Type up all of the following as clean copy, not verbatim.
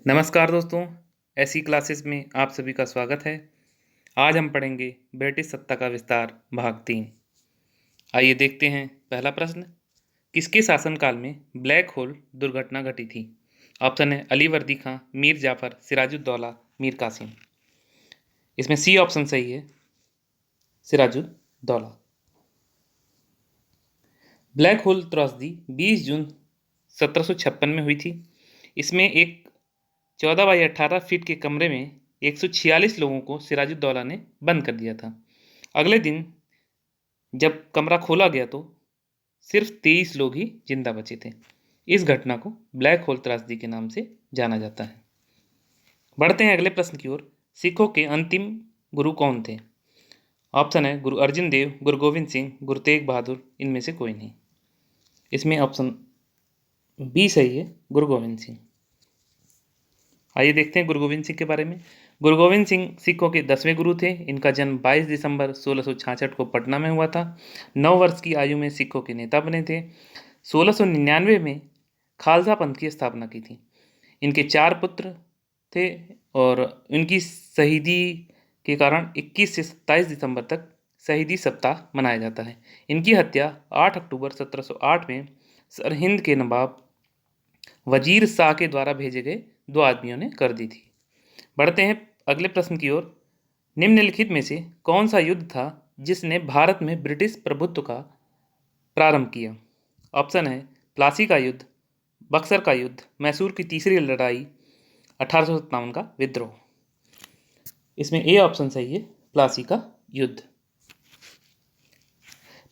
नमस्कार दोस्तों, ऐसी क्लासेस में आप सभी का स्वागत है। आज हम पढ़ेंगे ब्रिटिश सत्ता का विस्तार भाग 3। आइए देखते हैं पहला प्रश्न। किसके शासनकाल में ब्लैक होल दुर्घटना घटी थी? ऑप्शन है अली वर्दी खां, मीर जाफर, सिराजुद्दौला, मीर कासिम। इसमें सी ऑप्शन सही है, सिराजुद्दौला। ब्लैक होल त्रासदी 20 जून 1756 में हुई थी। इसमें एक 14 बाई 18 फीट के कमरे में 146 लोगों को सिराजुद्दौला ने बंद कर दिया था। अगले दिन जब कमरा खोला गया तो सिर्फ 23 लोग ही जिंदा बचे थे। इस घटना को ब्लैक होल त्रासदी के नाम से जाना जाता है। बढ़ते हैं अगले प्रश्न की ओर। सिखों के अंतिम गुरु कौन थे? ऑप्शन है गुरु अर्जुन देव, गुरु गोविंद सिंह, गुरु तेग बहादुर, इनमें से कोई नहीं। इसमें ऑप्शन बी सही है, गुरु गोविंद सिंह। आइए देखते हैं गुरु गोविंद सिंह के बारे में। गुरु गोविंद सिंह सिखों के 10वें गुरु थे। इनका जन्म 22 दिसंबर 1666 को पटना में हुआ था। 9 वर्ष की आयु में सिखों के नेता बने थे। 1699 में खालसा पंथ की स्थापना की थी। इनके 4 पुत्र थे और इनकी शहीदी के कारण 21 से 27 दिसंबर तक शहीदी सप्ताह मनाया जाता है। इनकी हत्या 8 अक्टूबर 1708 में सरहिंद के नवाब वजीर शाह के द्वारा भेजे गए 2 आदमियों ने कर दी थी। बढ़ते हैं अगले प्रश्न की ओर। निम्नलिखित में से कौन सा युद्ध था जिसने भारत में ब्रिटिश प्रभुत्व का प्रारंभ किया? ऑप्शन है प्लासी का युद्ध, बक्सर का युद्ध, मैसूर की तीसरी लड़ाई, 1857 का विद्रोह। इसमें ए ऑप्शन सही है, प्लासी का युद्ध।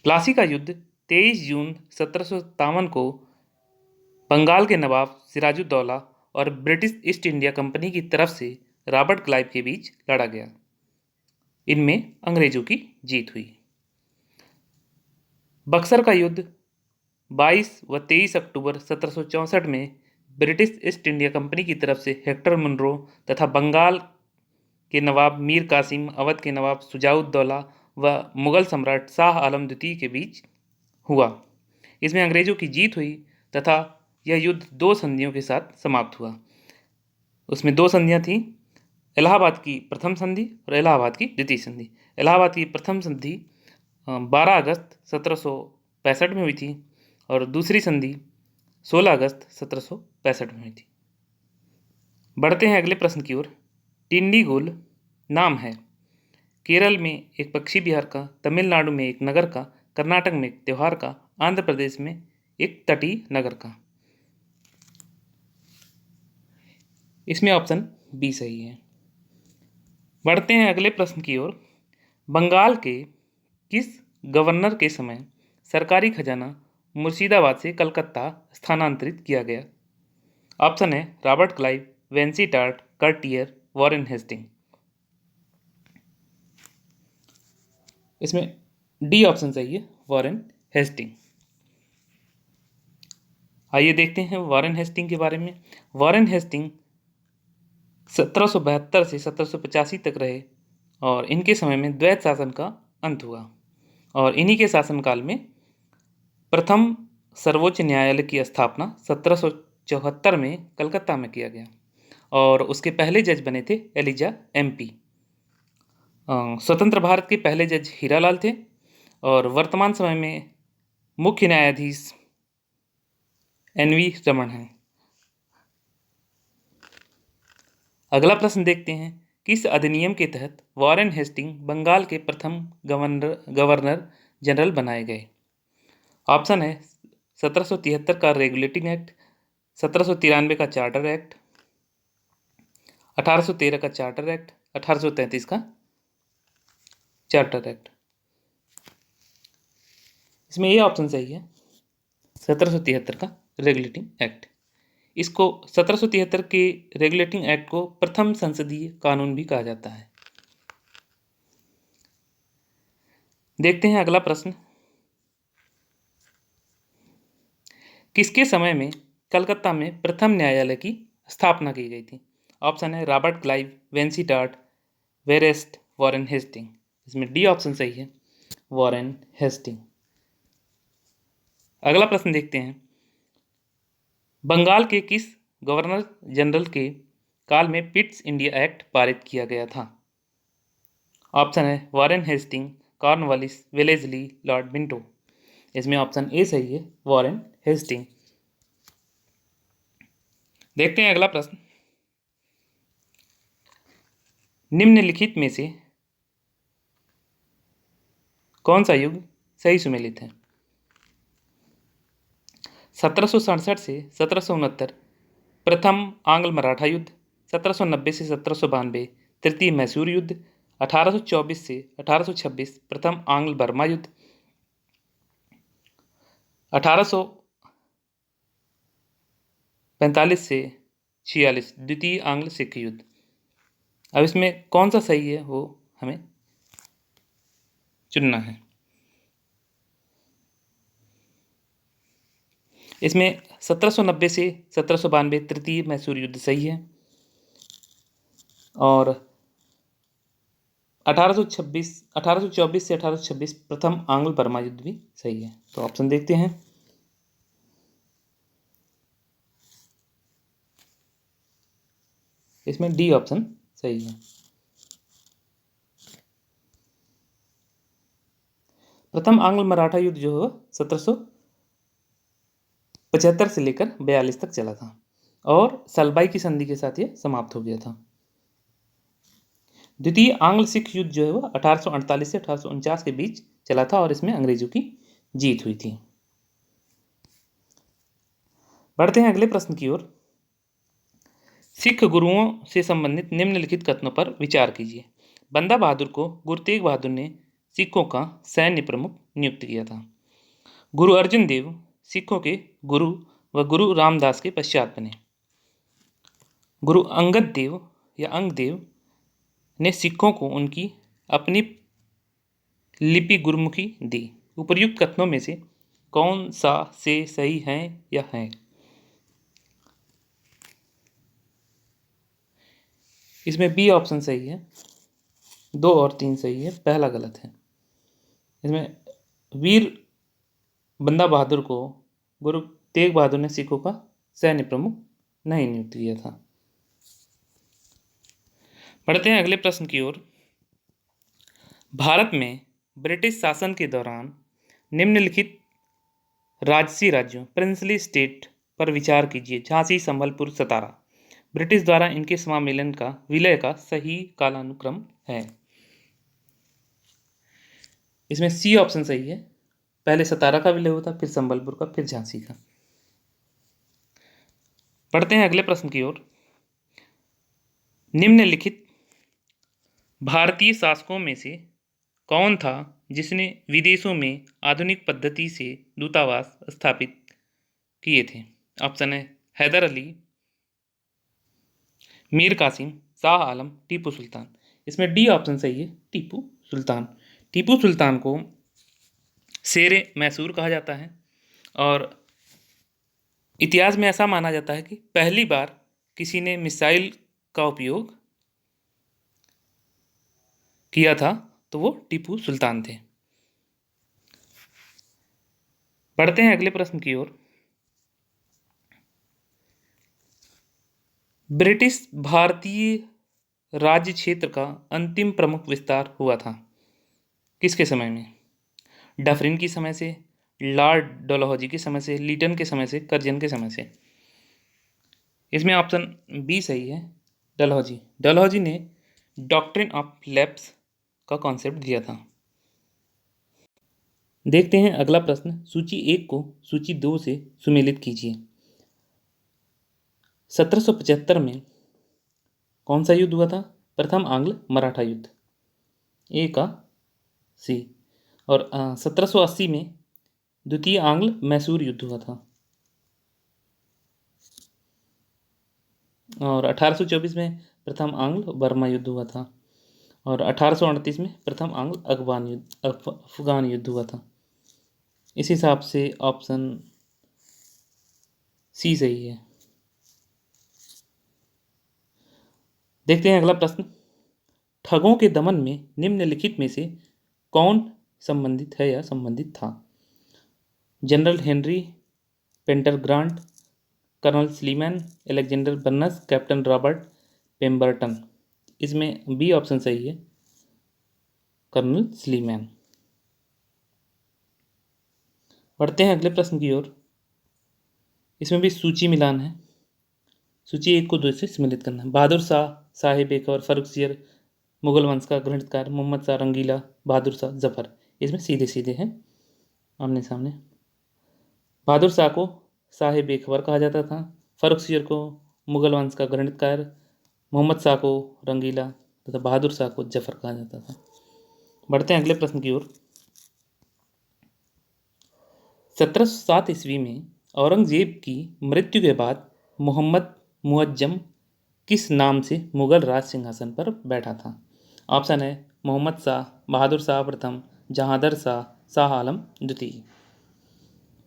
प्लासी का युद्ध 23 जून 1757 को बंगाल के नवाब सिराजुद्दौला और ब्रिटिश ईस्ट इंडिया कंपनी की तरफ से रॉबर्ट क्लाइव के बीच लड़ा गया। इनमें अंग्रेजों की जीत हुई। बक्सर का युद्ध 22 व 23 अक्टूबर 1764 में ब्रिटिश ईस्ट इंडिया कंपनी की तरफ से हेक्टर मुनरो तथा बंगाल के नवाब मीर कासिम, अवध के नवाब शुजाउद्दौला व मुगल सम्राट शाह आलम द्वितीय के बीच हुआ। इसमें अंग्रेजों की जीत हुई तथा यह युद्ध 2 संधियों के साथ समाप्त हुआ। उसमें 2 संधियां थीं, इलाहाबाद की प्रथम संधि और इलाहाबाद की द्वितीय संधि। इलाहाबाद की प्रथम संधि 12 अगस्त 1765 में हुई थी और दूसरी संधि 16 अगस्त 1765 में हुई थी। बढ़ते हैं अगले प्रश्न की ओर। टिंडीगुल नाम है केरल में एक पक्षी विहार का, तमिलनाडु में एक नगर का, कर्नाटक में एक त्योहार का, आंध्र प्रदेश में एक तटीय नगर का। इसमें ऑप्शन बी सही है। बढ़ते हैं अगले प्रश्न की ओर। बंगाल के किस गवर्नर के समय सरकारी खजाना मुर्शिदाबाद से कलकत्ता स्थानांतरित किया गया? ऑप्शन है Robert Clive, Vansittart, Cartier, Warren Hastings. इसमें डी ऑप्शन सही है, वॉरेन हेस्टिंग। आइए देखते हैं वॉरेन हेस्टिंग के बारे में। वॉरेन हेस्टिंग 1772 से 1785 तक रहे और इनके समय में द्वैत शासन का अंत हुआ और इन्हीं के शासनकाल में प्रथम सर्वोच्च न्यायालय की स्थापना 1774 में कलकत्ता में किया गया और उसके पहले जज बने थे एलिजा एमपी। स्वतंत्र भारत के पहले जज हीरालाल थे और वर्तमान समय में मुख्य न्यायाधीश एनवी रमन हैं। अगला प्रश्न देखते हैं। किस अधिनियम के तहत वॉरेन हेस्टिंग बंगाल के प्रथम गवर्नर जनरल बनाए गए? ऑप्शन है 1773 का रेगुलेटिंग एक्ट, 1793 का चार्टर एक्ट, 1813 का चार्टर एक्ट, 1833 का चार्टर एक्ट। इसमें ये ऑप्शन सही है, 1773 का रेगुलेटिंग एक्ट। इसको 1773 के रेगुलेटिंग एक्ट को प्रथम संसदीय कानून भी कहा जाता है। देखते हैं अगला प्रश्न। किसके समय में कलकत्ता में प्रथम न्यायालय की स्थापना की गई थी? ऑप्शन है Robert Clive, Vansittart, Verelst, Warren Hastings. इसमें डी ऑप्शन सही है, वॉरेन हेस्टिंग। अगला प्रश्न देखते हैं। बंगाल के किस गवर्नर जनरल के काल में पिट्स इंडिया एक्ट पारित किया गया था? ऑप्शन है Warren Hasting, Cornwallis, Wellesley, Lord Minto. इसमें ऑप्शन ए सही है, वॉरेन हेस्टिंग। देखते हैं अगला प्रश्न। निम्नलिखित में से कौन सा युग सही सुमेलित है? 1767 से 1769 प्रथम आंग्ल मराठा युद्ध, 1790 से 1792 तृतीय मैसूर युद्ध, 1824 से 1826 प्रथम आंग्ल बर्मा युद्ध, 1845 से 46 द्वितीय आंग्ल सिख युद्ध। अब इसमें कौन सा सही है वो हमें चुनना है। इसमें 1790 से 1792 तृतीय मैसूर युद्ध सही है और 1824 से 1826 प्रथम आंग्ल बर्मा युद्ध भी सही है। तो ऑप्शन देखते हैं। इसमें डी ऑप्शन सही है। प्रथम आंग्ल मराठा युद्ध जो है 1775 से लेकर 42 तक चला था और सलबाई की संधि के साथ ये समाप्त हो गया था। द्वितीय आंग्ल सिख युद्ध जो है वो 1848 से 1849 के बीच चला था और इसमें अंग्रेजों की जीत हुई थी। बढ़ते हैं अगले प्रश्न की ओर। सिख गुरुओं से संबंधित निम्नलिखित कथनों पर विचार कीजिए। बंदा बहादुर को गुरु तेग बहादुर ने सिखों का सैन्य प्रमुख नियुक्त किया था। गुरु अर्जुन देव सिखों के गुरु व गुरु रामदास के पश्चात बने। गुरु अंगद देव या अंग देव ने सिखों को उनकी अपनी लिपि गुरमुखी दी। उपर्युक्त कथनों में से कौन सा से सही है या है? इसमें बी ऑप्शन सही है, 2 और 3 सही है, पहला गलत है। इसमें वीर बंदा बहादुर को गुरु तेग बहादुर ने सिखों का सैन्य प्रमुख नहीं नियुक्त किया था। बढ़ते हैं अगले प्रश्न की ओर। भारत में ब्रिटिश शासन के दौरान निम्नलिखित राजसी राज्यों प्रिंसली स्टेट पर विचार कीजिए। झांसी, संबलपुर, सतारा। ब्रिटिश द्वारा इनके समामेलन का विलय का सही कालानुक्रम है। इसमें सी ऑप्शन सही है, पहले सतारा का विलय होता, फिर संबलपुर का, फिर झांसी का। पढ़ते हैं अगले प्रश्न की ओर। निम्नलिखित भारतीय शासकों में से कौन था जिसने विदेशों में आधुनिक पद्धति से दूतावास स्थापित किए थे? ऑप्शन है हैदर अली, मीर कासिम, शाह आलम, टीपू सुल्तान। इसमें डी ऑप्शन सही है, टीपू सुल्तान। टीपू सुल्तान को शेरे मैसूर कहा जाता है और इतिहास में ऐसा माना जाता है कि पहली बार किसी ने मिसाइल का उपयोग किया था तो वो टीपू सुल्तान थे। बढ़ते हैं अगले प्रश्न की ओर। ब्रिटिश भारतीय राज्य क्षेत्र का अंतिम प्रमुख विस्तार हुआ था किसके समय में? डफरिन के समय से, लॉर्ड डलहौजी के समय से, लीटन के समय से, कर्जन के समय से। इसमें ऑप्शन बी सही है, डलहौजी। डलहौजी ने डॉक्ट्रिन ऑफ लैप्स का कॉन्सेप्ट दिया था। देखते हैं अगला प्रश्न। सूची 1 को सूची 2 से सुमेलित कीजिए। 1775 में कौन सा युद्ध हुआ था? प्रथम आंग्ल मराठा युद्ध, ए का सी। और 1780 में द्वितीय आंग्ल मैसूर युद्ध हुआ था और 1824 में प्रथम आंग्ल बर्मा युद्ध हुआ था और 1838 में प्रथम आंग्ल अफगान युद्ध हुआ था। इस हिसाब से ऑप्शन सी सही है। देखते हैं अगला प्रश्न। ठगों के दमन में निम्नलिखित में से कौन संबंधित है या संबंधित था? General Henry, painter Grant, colonel Sleeman, Alexander Burnes, captain Robert Pemberton. इसमें बी ऑप्शन सही है, कर्नल स्लीमैन। बढ़ते हैं अगले प्रश्न की ओर। इसमें भी सूची मिलान है। सूची एक को दो से सम्मिलित करना है। बहादुर शाह, साहिब बेकवर, फर्रुखसियर, मुगल वंश का गणितकार, मोहम्मद शाह रंगीला, बहादुर शाह जफर। इसमें सीधे सीधे हैं आमने सामने। बहादुर शाह को साहिब बेखबर कहा जाता था, फर्रुखसियर को मुगल वंश का गणितकार, मोहम्मद शाह को रंगीला तथा बहादुर शाह को जफर कहा जाता था। बढ़ते हैं अगले प्रश्न की ओर। 1707 ईस्वी में औरंगजेब की मृत्यु के बाद मोहम्मद मुअज्जम किस नाम से मुगल राज सिंहासन पर बैठा था? ऑप्शन है मोहम्मद शाह, बहादुर शाह प्रथम, जहांदर शाह, शाह आलम द्वितीय।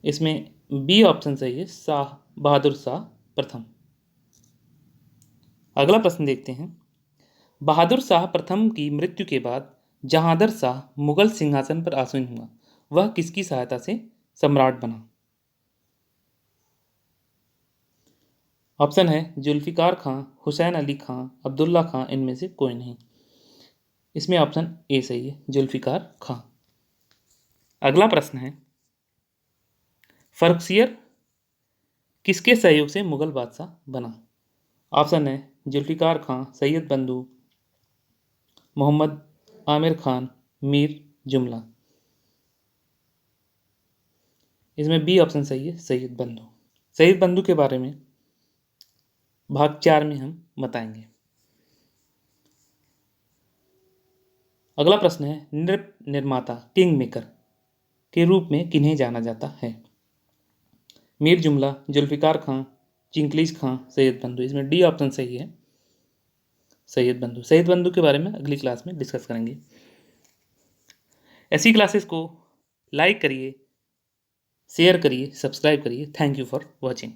इसमें बी ऑप्शन सही है, शाह बहादुर शाह प्रथम। अगला प्रश्न देखते हैं। बहादुर शाह प्रथम की मृत्यु के बाद जहांदर शाह मुगल सिंहासन पर आसीन हुआ, वह किसकी सहायता से सम्राट बना? ऑप्शन है जुल्फिकार खां, हुसैन अली खां, अब्दुल्ला खां, इनमें से कोई नहीं। इसमें ऑप्शन ए सही है, जुल्फिकार खां। अगला प्रश्न है, फर्रुखसियर किसके सहयोग से मुगल बादशाह बना? ऑप्शन है जुल्फिकार खां, सैयद बंधु, मोहम्मद आमिर खान, मीर जुमला। इसमें बी ऑप्शन सही है, सैयद बंधु। सैयद बंधु के बारे में भाग 4 में हम बताएंगे। अगला प्रश्न है, नृत्य निर्माता किंग मेकर के रूप में किन्हें जाना जाता है? मीर जुमला, जुल्फिकार खां, चिंगलीज खां, सैयद बंधु। इसमें डी ऑप्शन सही है, सैयद बंधु। सैयद बंधु के बारे में अगली क्लास में डिस्कस करेंगे। ऐसी क्लासेस को लाइक करिए, शेयर करिए, सब्सक्राइब करिए। Thank you for watching.